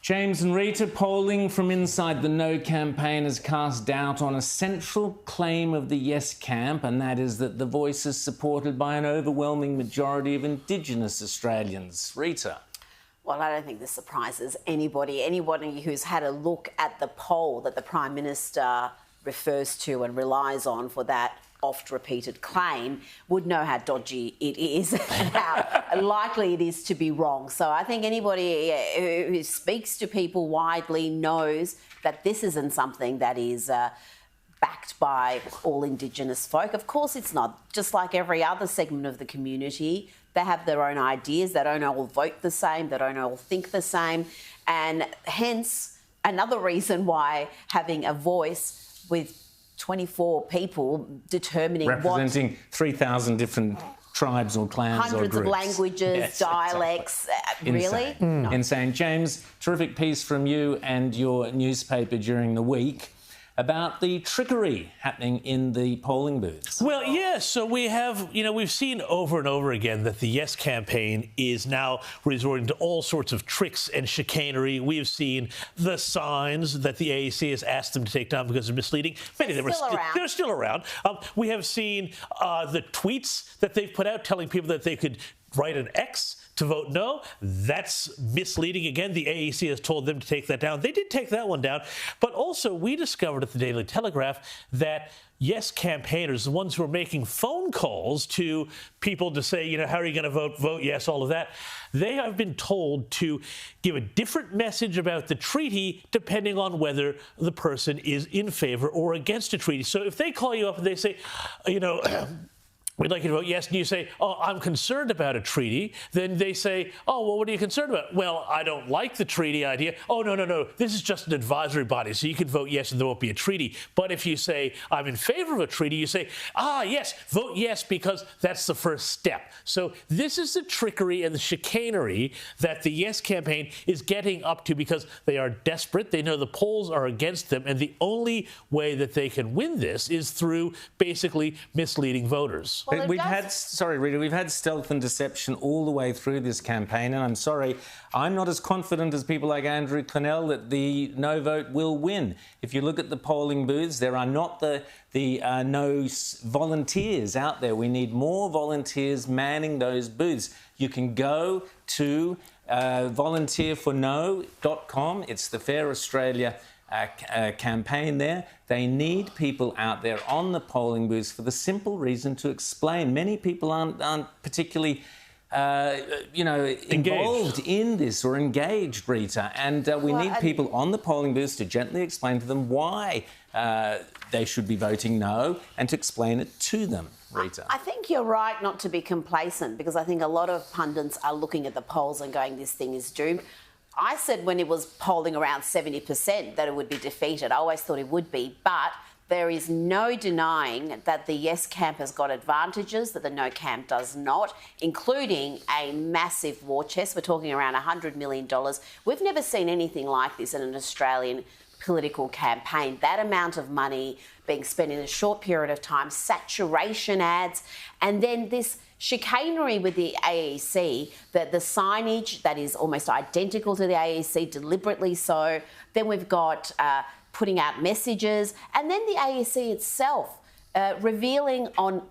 James and Rita, polling from inside the No campaign has cast doubt on a central claim of the Yes camp, and that is that the Voice is supported by an overwhelming majority of Indigenous Australians. Rita. Well, I don't think this surprises anybody. Anybody who's had a look at the poll that the Prime Minister refers to and relies on for that oft-repeated claim would know how dodgy it is and how likely it is to be wrong. So I think anybody who speaks to people widely knows that this isn't something that is backed by all Indigenous folk. Of course it's not. Just like every other segment of the community, they have their own ideas. They don't all vote the same. They don't all think the same. And hence, another reason why having a voice with 24 people determining representing 3,000 different tribes or clans or groups. Hundreds of languages, yes, dialects. Exactly. Really? Insane. Insane. James, terrific piece from you and your newspaper during the week about the trickery happening in the polling booths. Well, yes. So we have, we've seen over and over again that the Yes campaign is now resorting to all sorts of tricks and chicanery. We have seen the signs that the AEC has asked them to take down because they're misleading. Many of them they're still around. We have seen the tweets that they've put out telling people that they could write an X to vote no. That's misleading. Again, the AEC has told them to take that down. They did take that one down. But also, we discovered at the Daily Telegraph that Yes campaigners, the ones who are making phone calls to people to say, how are you going to vote? Vote yes, all of that. They have been told to give a different message about the treaty depending on whether the person is in favour or against a treaty. So if they call you up and they say, we'd like you to vote yes, and you say, oh, I'm concerned about a treaty, then they say, oh, well, what are you concerned about? Well, I don't like the treaty idea. Oh, no, this is just an advisory body, so you can vote yes and there won't be a treaty. But if you say, I'm in favour of a treaty, you say, yes, vote yes, because that's the first step. So this is the trickery and the chicanery that the Yes campaign is getting up to because they are desperate. They know the polls are against them, and the only way that they can win this is through basically misleading voters. Well, we've had stealth and deception all the way through this campaign, and I'm sorry, I'm not as confident as people like Andrew Connell that the no vote will win. If you look at the polling booths, there are not the no volunteers out there. We need more volunteers manning those booths. You can go to volunteerforno.com. It's the Fair Australia campaign there. They need people out there on the polling booths for the simple reason to explain. Many people aren't particularly involved in this or engaged, Rita, and we need people on the polling booths to gently explain to them why they should be voting no and to explain it to them. Rita. I think you're right not to be complacent because I think a lot of pundits are looking at the polls and going, this thing is doomed. I said when it was polling around 70% that it would be defeated. I always thought it would be, but there is no denying that the Yes camp has got advantages that the No camp does not, including a massive war chest. We're talking around $100 million. We've never seen anything like this in an Australian political campaign. That amount of money being spent in a short period of time, saturation ads, and then this chicanery with the AEC, that the signage that is almost identical to the AEC, deliberately so. Then we've got putting out messages, and then the AEC itself revealing on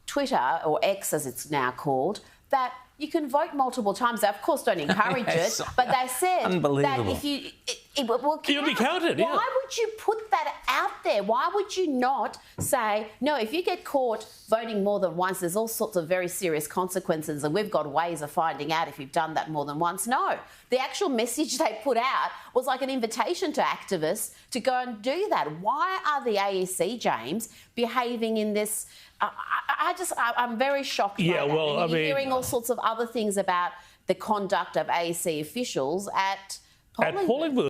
Twitter, or X as it's now called, that you can vote multiple times. They, of course, don't encourage it, but they said that if you... It will count. You'll be counted, Why would you put that out there? Why would you not say, no, if you get caught voting more than once, there's all sorts of very serious consequences and we've got ways of finding out if you've done that more than once? No. The actual message they put out was like an invitation to activists to go and do that. Why are the AEC, James, behaving in this... I'm very shocked by that. Well, and you're hearing all sorts of other things about the conduct of AEC officials at polling booths.